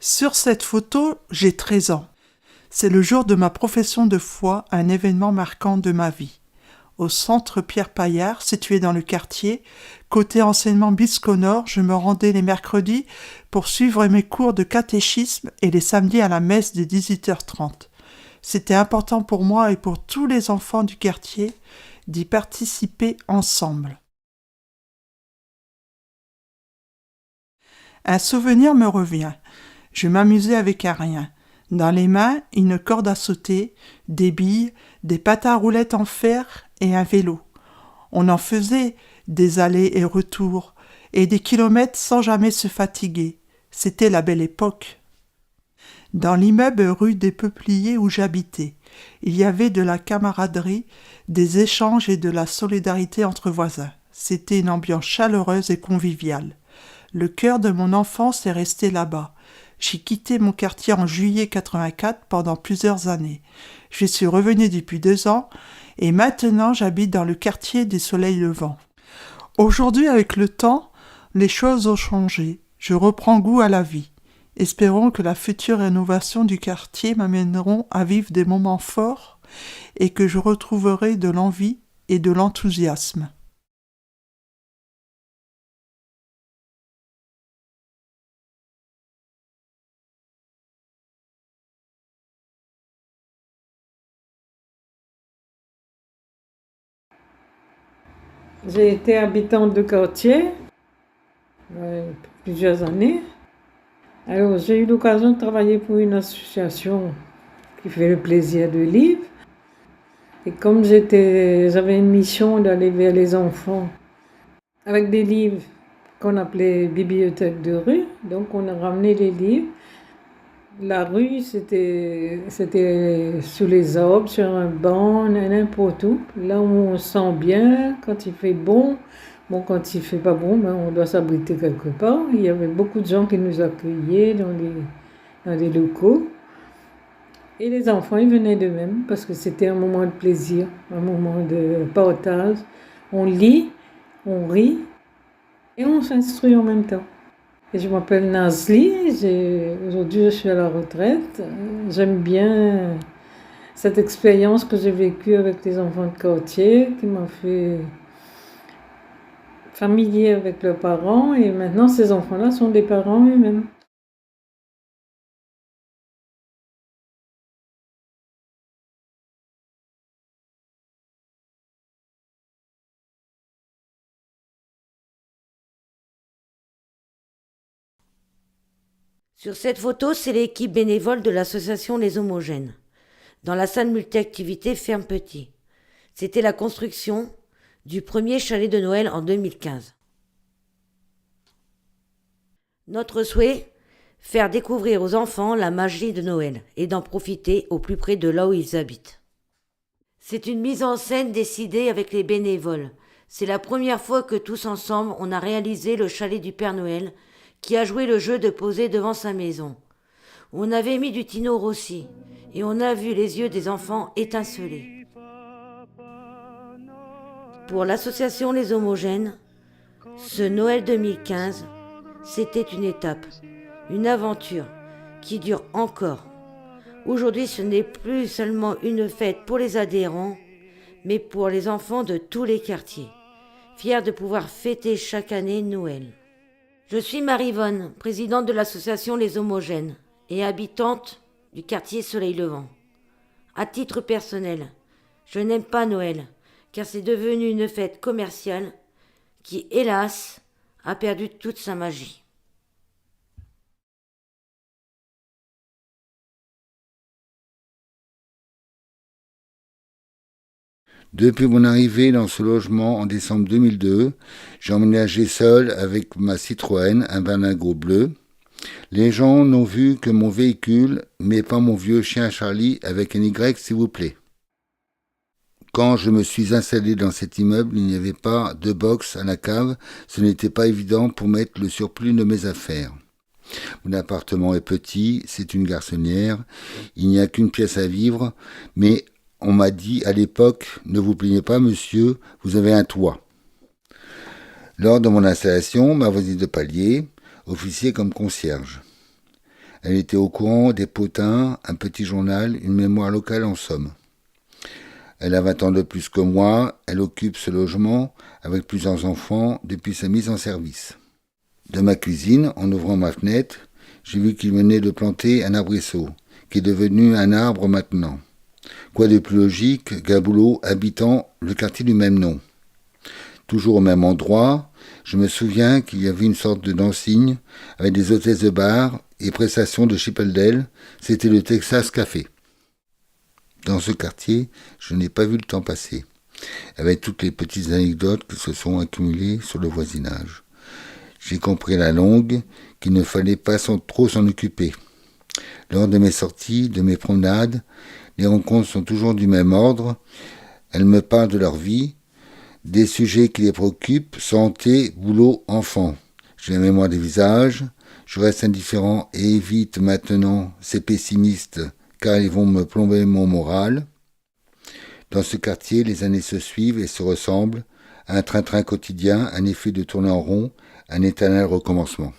Sur cette photo, j'ai 13 ans. C'est le jour de ma profession de foi, un événement marquant de ma vie. Au centre Pierre Paillard, situé dans le quartier, côté enseignement bisconore, je me rendais les mercredis pour suivre mes cours de catéchisme et les samedis à la messe de 18h30. C'était important pour moi et pour tous les enfants du quartier d'y participer ensemble. Un souvenir me revient. Je m'amusais avec un rien. Dans les mains, une corde à sauter, des billes, des patins à roulettes en fer et un vélo. On en faisait des allers et retours et des kilomètres sans jamais se fatiguer. C'était la belle époque. Dans l'immeuble rue des Peupliers où j'habitais, il y avait de la camaraderie, des échanges et de la solidarité entre voisins. C'était une ambiance chaleureuse et conviviale. Le cœur de mon enfance est resté là-bas. J'ai quitté mon quartier en juillet 84 pendant plusieurs années. Je suis revenu depuis 2 ans et maintenant j'habite dans le quartier des Soleils Levants. Aujourd'hui, avec le temps, les choses ont changé. Je reprends goût à la vie. Espérons que la future rénovation du quartier m'amèneront à vivre des moments forts et que je retrouverai de l'envie et de l'enthousiasme. J'ai été habitante de quartier plusieurs années. Alors, j'ai eu l'occasion de travailler pour une association qui fait le plaisir de livres. Et comme j'avais une mission d'aller vers les enfants avec des livres qu'on appelait bibliothèque de rue. Donc, on a ramené les livres. La rue, c'était sous les arbres, sur un banc, n'importe où. Là où on se sent bien, quand il fait bon. Bon, quand il fait pas bon, ben, on doit s'abriter quelque part. Il y avait beaucoup de gens qui nous accueillaient dans les locaux. Et les enfants, ils venaient d'eux-mêmes parce que c'était un moment de plaisir, un moment de partage. On lit, on rit et on s'instruit en même temps. Et je m'appelle Nazli, aujourd'hui je suis à la retraite. J'aime bien cette expérience que j'ai vécue avec les enfants de quartier qui m'a fait familier avec leurs parents et maintenant ces enfants-là sont des parents eux-mêmes. Sur cette photo, c'est l'équipe bénévole de l'association Les Homogènes, dans la salle multi-activité Ferme Petit. C'était la construction du premier chalet de Noël en 2015. Notre souhait, faire découvrir aux enfants la magie de Noël et d'en profiter au plus près de là où ils habitent. C'est une mise en scène décidée avec les bénévoles. C'est la première fois que tous ensemble on a réalisé le chalet du Père Noël qui a joué le jeu de poser devant sa maison. On avait mis du Tino Rossi et on a vu les yeux des enfants étinceler. Pour l'association Les Homogènes, ce Noël 2015, c'était une étape, une aventure qui dure encore. Aujourd'hui, ce n'est plus seulement une fête pour les adhérents, mais pour les enfants de tous les quartiers, fiers de pouvoir fêter chaque année Noël. Je suis Marie-Vonne, présidente de l'association Les Homogènes et habitante du quartier Soleil Levant. À titre personnel, je n'aime pas Noël, car c'est devenu une fête commerciale qui, hélas, a perdu toute sa magie. Depuis mon arrivée dans ce logement en décembre 2002, j'ai emménagé seul avec ma Citroën, un berlingot bleu. Les gens n'ont vu que mon véhicule, mais pas mon vieux chien Charlie avec un Y, s'il vous plaît. Quand je me suis installé dans cet immeuble, il n'y avait pas de box à la cave. Ce n'était pas évident pour mettre le surplus de mes affaires. Mon appartement est petit, c'est une garçonnière. Il n'y a qu'une pièce à vivre, mais on m'a dit à l'époque, ne vous plaignez pas monsieur, vous avez un toit. Lors de mon installation, ma voisine de palier officiait comme concierge. Elle était au courant des potins, un petit journal, une mémoire locale en somme. Elle a 20 ans de plus que moi, elle occupe ce logement avec plusieurs enfants depuis sa mise en service. De ma cuisine, en ouvrant ma fenêtre, j'ai vu qu'il venait de planter un arbrisseau, qui est devenu un arbre maintenant. Quoi de plus logique qu'un boulot habitant le quartier du même nom. Toujours au même endroit, je me souviens qu'il y avait une sorte de dancing avec des hôtesses de bar et prestations de Chippendale, c'était le Texas Café. Dans ce quartier, je n'ai pas vu le temps passer, avec toutes les petites anecdotes qui se sont accumulées sur le voisinage. J'ai compris à la longue qu'il ne fallait pas trop s'en occuper. Lors de mes sorties, de mes promenades, les rencontres sont toujours du même ordre. Elles me parlent de leur vie, des sujets qui les préoccupent, santé, boulot, enfants. J'ai la mémoire des visages, je reste indifférent et évite maintenant ces pessimistes car ils vont me plomber mon moral. Dans ce quartier, les années se suivent et se ressemblent, un train-train quotidien, un effet de tourner en rond, un éternel recommencement.